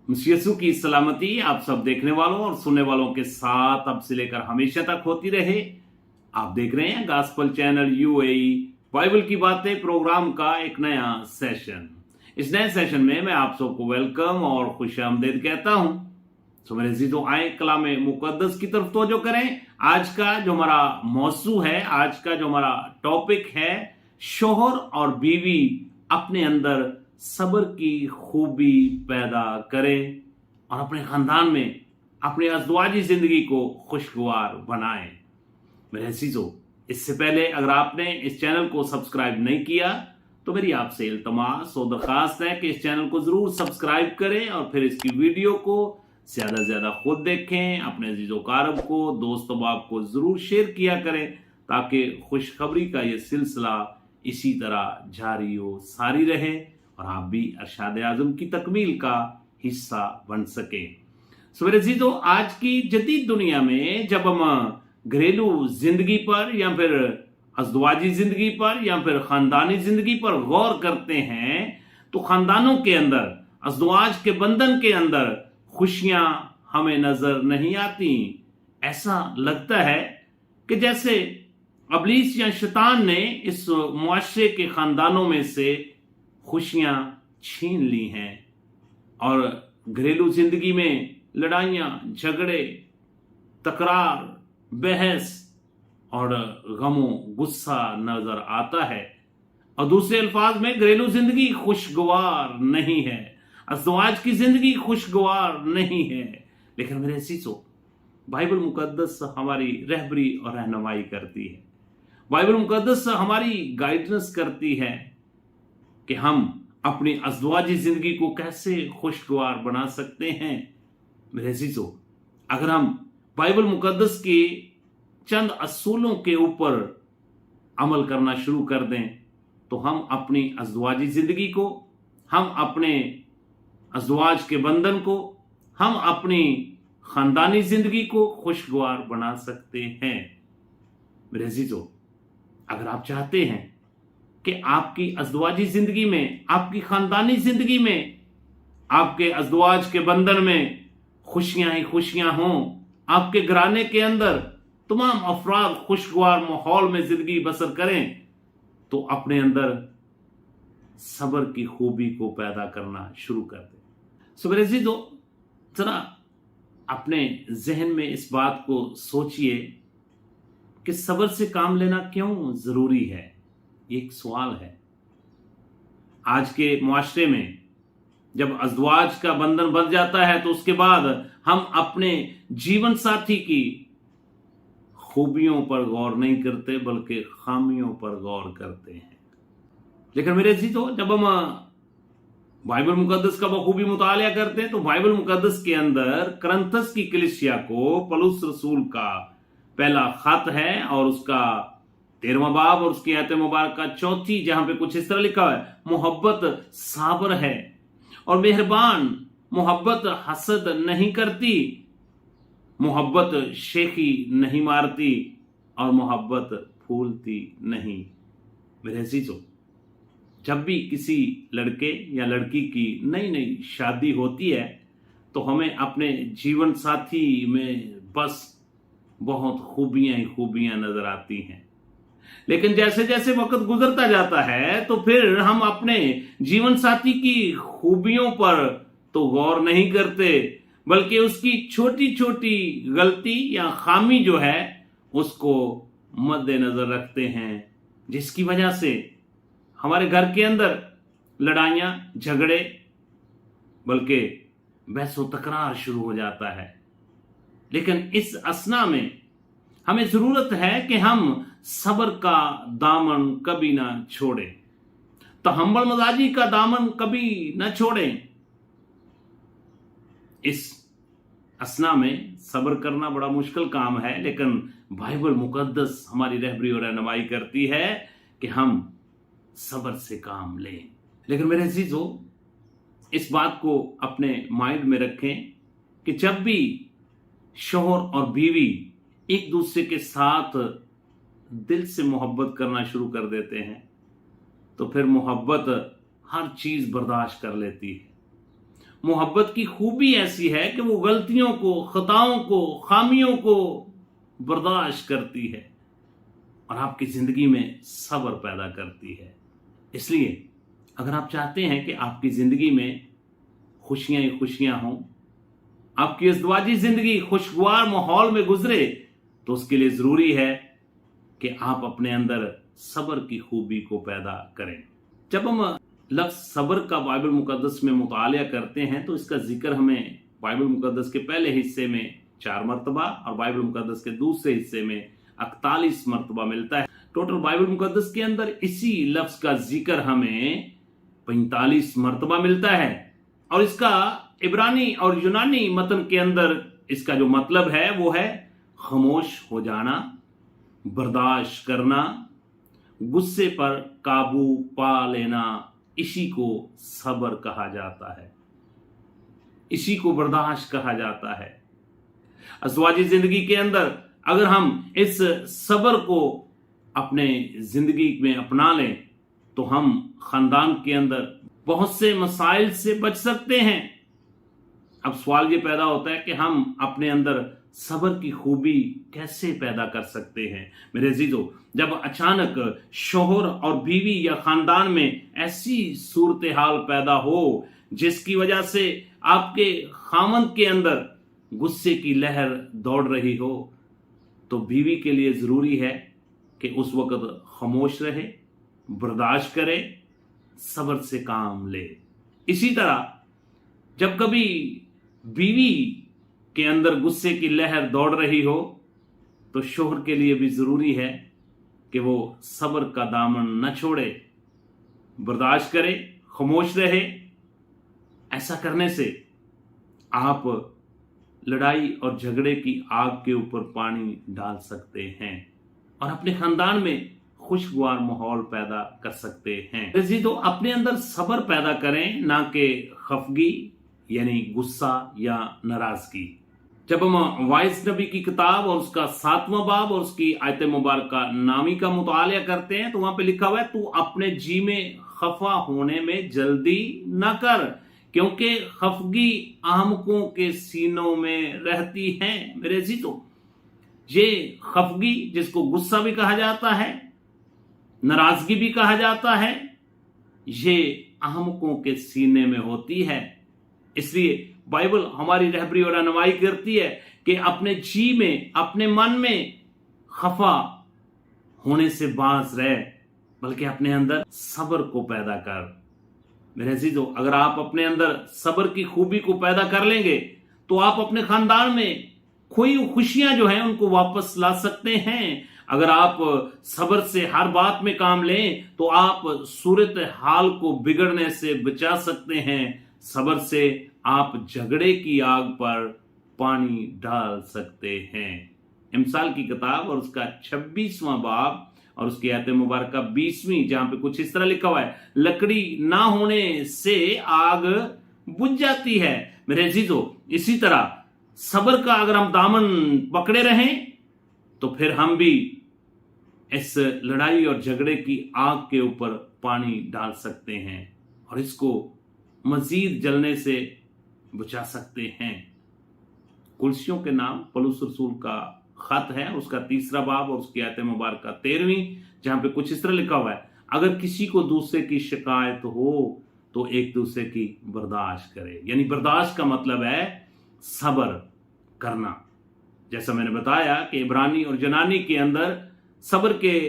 यीशु की सलामती आप सब देखने वालों और सुनने वालों के साथ अब से लेकर हमेशा तक होती रहे। आप देख रहे हैं गॉस्पेल चैनल यूएई बाइबल की बातें प्रोग्राम का एक नया सेशन। इस नए सेशन में मैं आप सबको वेलकम और खुशामदीद कहता हूं। तो मेरे अजीजों, आए कलाम मुकद्दस की तरफ तवज्जो करें। आज का जो हमारा मौजू है, आज का जो हमारा टॉपिक है, शोहर और बीवी अपने अंदर सब्र की खूबी पैदा करें और अपने खानदान में अपनी अज़वाजी जिंदगी को खुशगवार बनाएं। मेरे अजीजों, इससे पहले अगर आपने इस चैनल को सब्सक्राइब नहीं किया तो मेरी आपसे इल्तमास और दरखास्त है कि इस चैनल को जरूर सब्सक्राइब करें और फिर इसकी वीडियो को ज्यादा से ज्यादा खुद देखें। अपने अजीजों कारब को, दोस्त अहबाब को जरूर शेयर किया करें ताकि खुशखबरी का ये सिलसिला इसी तरह जारी हो सारी रहे और आप भी अरशाद आजम की तकमील का हिस्सा बन सके। मेरे अजीजों, आज की जदीद दुनिया में जब हम घरेलू जिंदगी पर या फिर अज़वाजी जिंदगी पर या फिर खानदानी जिंदगी पर गौर करते हैं तो खानदानों के अंदर, अज़वाज के बंधन के अंदर खुशियां हमें नजर नहीं आती। ऐसा लगता है कि जैसे अबलीस या शैतान ने इस मुआशरे के खानदानों में से खुशियां छीन ली हैं और घरेलू जिंदगी में लड़ाइयां, झगड़े, तकरार, बहस और गमो गुस्सा नजर आता है। और दूसरे अल्फाज में घरेलू जिंदगी खुशगवार नहीं है, अज़वाज की जिंदगी खुशगवार नहीं है। लेकिन मेरे अजीजों, बाइबल मुकद्दस हमारी रहबरी और रहनुमाई करती है। बाइबल मुकद्दस हमारी गाइडेंस करती है कि हम अपनी अज़वाजी जिंदगी को कैसे खुशगवार बना सकते हैं। मेरे अजीजों, अगर हम बाइबल मुकद्दस के चंद असूलों के ऊपर अमल करना शुरू कर दें तो हम अपनी अज़वाजी जिंदगी को, हम अपने अज़वाज के बंधन को, हम अपनी खानदानी जिंदगी को खुशगवार बना सकते हैं। मेरे अजीजों, अगर आप चाहते हैं कि आपकी अज़वाजी जिंदगी में, आपकी खानदानी जिंदगी में, आपके अज़वाज के बंधन में खुशियां ही खुशियां हों, आपके घराने के अंदर तमाम अफराद खुशगवार माहौल में जिंदगी बसर करें, तो अपने अंदर सब्र की खूबी को पैदा करना शुरू कर दें। मेरे अजीजों, जरा अपने जहन में इस बात को सोचिए कि सब्र से काम लेना क्यों जरूरी है। एक सवाल है। आज के मुआशरे में जब अज़वाज का बंधन बन जाता है तो उसके बाद हम अपने जीवन साथी की खूबियों पर गौर नहीं करते बल्कि खामियों पर गौर करते हैं। लेकिन मेरे अजीजों, जब हम बाइबल मुकद्दस का बखूबी मुतालिया करते हैं तो बाइबल मुकद्दस के अंदर करंथस की कलीसिया को पौलुस रसूल का पहला खत है और उसका 13वां बाब और उसकी आयत मुबारक का 4, जहां पे कुछ इस तरह लिखा है, मोहब्बत साबर है और मेहरबान, मोहब्बत हसद नहीं करती, मोहब्बत शेखी नहीं मारती और मोहब्बत फूलती नहीं। मेरे अजीजों, जब भी किसी लड़के या लड़की की नई नई शादी होती है तो हमें अपने जीवन साथी में बस बहुत खूबियां ही खूबियां नजर आती हैं। लेकिन जैसे जैसे वक्त गुजरता जाता है तो फिर हम अपने जीवन साथी की खूबियों पर तो गौर नहीं करते बल्कि उसकी छोटी छोटी गलती या खामी जो है उसको मद्देनजर रखते हैं, जिसकी वजह से हमारे घर के अंदर लड़ाइयां, झगड़े बल्कि बहसो तकरार शुरू हो जाता है। लेकिन इस असना में हमें जरूरत है कि हम सब्र का दामन कभी ना छोड़ें, तहम्मुल मजाजी का दामन कभी ना छोड़ें। इस असना में सब्र करना बड़ा मुश्किल काम है, लेकिन बाइबल मुकद्दस हमारी रहबरी और रहनुमाई करती है कि हम सब्र से काम लें। लेकिन मेरे अजीजों, इस बात को अपने माइंड में रखें कि जब भी शौहर और बीवी एक दूसरे के साथ दिल से मोहब्बत करना शुरू कर देते हैं तो फिर मोहब्बत हर चीज बर्दाश्त कर लेती है। मोहब्बत की खूबी ऐसी है कि वो गलतियों को, खताओं को, खामियों को बर्दाश्त करती है और आपकी जिंदगी में सब्र पैदा करती है। इसलिए अगर आप चाहते हैं कि आपकी जिंदगी में खुशियां ही खुशियां हों, आपकी अज़दवाजी जिंदगी खुशगवार माहौल में गुजरे, तो उसके लिए जरूरी है कि आप अपने अंदर सब्र की खूबी को पैदा करें। जब हम लफ्ज सब्र का बाइबल मुकद्दस में मुतालिया करते हैं तो इसका जिक्र हमें बाइबल मुकद्दस के पहले हिस्से में 4 मरतबा और बाइबल मुकद्दस के दूसरे हिस्से में 41 मरतबा मिलता है। टोटल बाइबल मुकद्दस के अंदर इसी लफ्ज का जिक्र हमें 45 मरतबा मिलता है और इसका इब्रानी और यूनानी मतन के अंदर इसका जो मतलब है वो है खामोश हो जाना, बर्दाश्त करना, गुस्से पर काबू पा लेना। इसी को सब्र कहा जाता है, इसी को बर्दाश्त कहा जाता है। अज़दवाजी जिंदगी के अंदर अगर हम इस सब्र को अपने जिंदगी में अपना लें तो हम खानदान के अंदर बहुत से मसाइल से बच सकते हैं। अब सवाल ये पैदा होता है कि हम अपने अंदर सब्र की खूबी कैसे पैदा कर सकते हैं। मेरे अजीजों, जब अचानक शोहर और बीवी या खानदान में ऐसी सूरत हाल पैदा हो जिसकी वजह से आपके खामंद के अंदर गुस्से की लहर दौड़ रही हो, तो बीवी के लिए जरूरी है कि उस वक्त खामोश रहे, बर्दाश्त करे, सब्र से काम ले। इसी तरह जब कभी बीवी के अंदर गुस्से की लहर दौड़ रही हो तो शोहर के लिए भी जरूरी है कि वो सब्र का दामन न छोड़े, बर्दाश्त करे, खामोश रहे। ऐसा करने से आप लड़ाई और झगड़े की आग के ऊपर पानी डाल सकते हैं और अपने खानदान में खुशगवार माहौल पैदा कर सकते हैं। जी, तो अपने अंदर सब्र पैदा करें, ना कि खफगी यानी गुस्सा या नाराजगी। जब हम वाइस नबी की किताब और उसका 7वां बाब और उसकी आयत मुबारका नामी का मुतालिया करते हैं तो वहां पे लिखा हुआ है, तू अपने जी में खफा होने में जल्दी न कर, क्योंकि खफगी आहमकों के सीनों में रहती है। मेरे अजीजों, ये खफगी जिसको गुस्सा भी कहा जाता है, नाराजगी भी कहा जाता है, ये आहमकों के सीने में होती है। इसलिए बाइबल हमारी रहबरी और रहनुमाई करती है कि अपने जी में, अपने मन में खफा होने से बाज रहे, बल्कि अपने अंदर सब्र को पैदा कर। मेरे अजीजों, अगर आप अपने अंदर सब्र की खूबी को पैदा कर लेंगे तो आप अपने खानदान में खोई खुशियां जो हैं उनको वापस ला सकते हैं। अगर आप सब्र से हर बात में काम लें तो आप सूरत हाल को बिगड़ने से बचा सकते हैं। सब्र से आप झगड़े की आग पर पानी डाल सकते हैं। इमसाल की किताब और उसका 26वां बाब और उसकी आयत मुबारक 20वीं, जहां पे कुछ इस तरह लिखा हुआ है, लकड़ी ना होने से आग बुझ जाती है। मेरे अजीजों, इसी तरह सब्र का अगर हम दामन पकड़े रहें तो फिर हम भी इस लड़ाई और झगड़े की आग के ऊपर पानी डाल सकते हैं और इसको मजीद जलने से बचा सकते हैं। कुलसियों के नाम पौलुस रसूल का खत है, उसका 3रा बाब और उसकी आयत मुबारक 13वीं, जहां पे कुछ इस तरह लिखा हुआ है, अगर किसी को दूसरे की शिकायत हो तो एक दूसरे की बर्दाश्त करे। यानी बर्दाश्त का मतलब है सब्र करना। जैसा मैंने बताया कि इब्रानी और यूनानी के अंदर सब्र के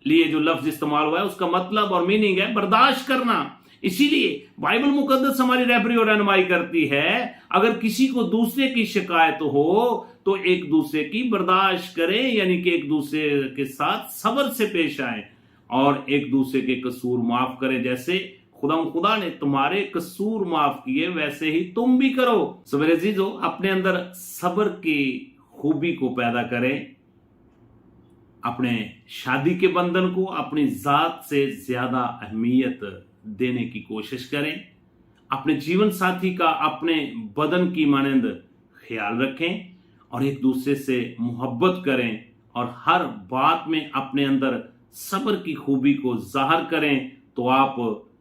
लिए जो लफ्ज इस्तेमाल हुआ है उसका मतलब और मीनिंग है बर्दाश्त करना। इसीलिए बाइबल मुकद्दस हमारी रहबरी और रहनुमाई करती है, अगर किसी को दूसरे की शिकायत हो तो एक दूसरे की बर्दाश्त करें, यानी कि एक दूसरे के साथ सब्र से पेश आए और एक दूसरे के कसूर माफ करें। जैसे खुदा ने तुम्हारे कसूर माफ किए वैसे ही तुम भी करो। सो मेरे अजीजों, अपने अंदर सब्र की खूबी को पैदा करें। अपने शादी के बंधन को अपनी जात से ज्यादा अहमियत देने की कोशिश करें। अपने जीवन साथी का अपने बदन की मानंद ख्याल रखें और एक दूसरे से मोहब्बत करें और हर बात में अपने अंदर सब्र की खूबी को जाहिर करें, तो आप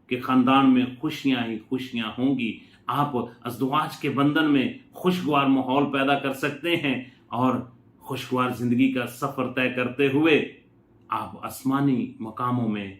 के खानदान में खुशियां ही खुशियां होंगी। आप अज़दवाज के बंधन में खुशगवार माहौल पैदा कर सकते हैं और खुशगवार जिंदगी का सफर तय करते हुए आप आसमानी मकामों में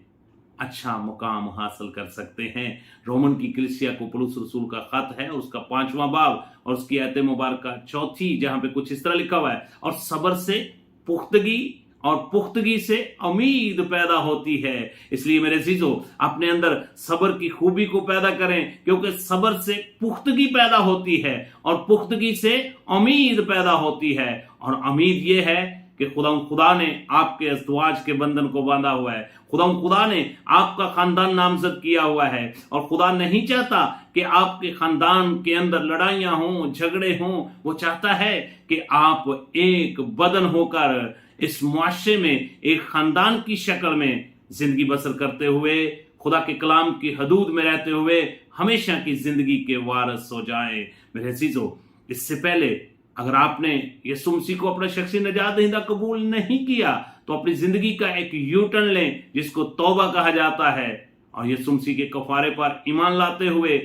अच्छा मुकाम हासिल कर सकते हैं। रोमन की कलीसिया को पौलुस रसूल का खत है, उसका 5वां बाब और उसकी आयत मुबारक 4, जहां पे कुछ इस तरह लिखा हुआ है, और सब्र से पुख्तगी और पुख्तगी से उम्मीद पैदा होती है। इसलिए मेरे अजीजों, अपने अंदर सब्र की खूबी को पैदा करें, क्योंकि सब्र से पुख्तगी पैदा होती है और पुख्तगी से उम्मीद पैदा होती है। और उम्मीद ये है कि खुदा ने आपके अज़दवाज के बंधन को बांधा हुआ है, खुदा ने आपका खानदान नामजद किया हुआ है, और खुदा नहीं चाहता कि आपके खानदान के अंदर लड़ाइयां हों, झगड़े हों। वो चाहता है कि आप एक बदन होकर इस मुआशरे में एक खानदान की शक्ल में जिंदगी बसर करते हुए, खुदा के कलाम की हदूद में रहते हुए हमेशा की जिंदगी के वारिस हो जाएं। मेरे अजीजों, इससे पहले अगर आपने यीशु मसीह को अपना शख्सी निजात दहिंदा कबूल नहीं किया, तो अपनी जिंदगी का एक यू टर्न लें, जिसको तौबा कहा जाता है, और यीशु मसीह के कफारे पर ईमान लाते हुए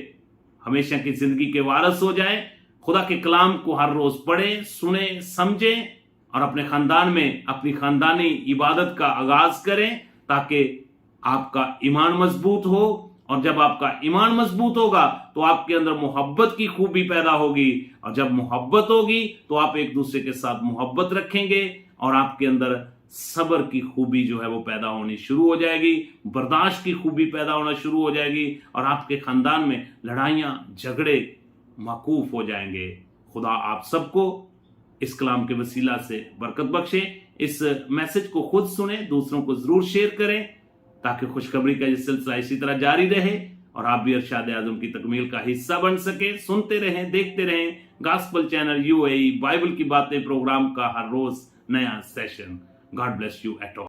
हमेशा की जिंदगी के वारिस हो जाएं। खुदा के कलाम को हर रोज पढ़ें, सुने, समझें और अपने खानदान में अपनी खानदानी इबादत का आगाज करें, ताकि आपका ईमान मजबूत हो। और जब आपका ईमान मजबूत होगा तो आपके अंदर मोहब्बत की खूबी पैदा होगी, और जब मोहब्बत होगी तो आप एक दूसरे के साथ मोहब्बत रखेंगे, और आपके अंदर सब्र की खूबी जो है वो पैदा होनी शुरू हो जाएगी, बर्दाश्त की खूबी पैदा होना शुरू हो जाएगी, और आपके खानदान में लड़ाइयां झगड़े मौकूफ हो जाएंगे। खुदा आप सबको इस कलाम के वसीला से बरकत बख्शे। इस मैसेज को खुद सुने, दूसरों को जरूर शेयर करें, ताकि खुशखबरी का ये सिलसिला इसी तरह जारी रहे और आप भी इरशाद आज़म की तकमील का हिस्सा बन सके। सुनते रहें, देखते रहें गॉस्पेल चैनल यूएई बाइबल की बातें प्रोग्राम का हर रोज नया session. God bless you at all.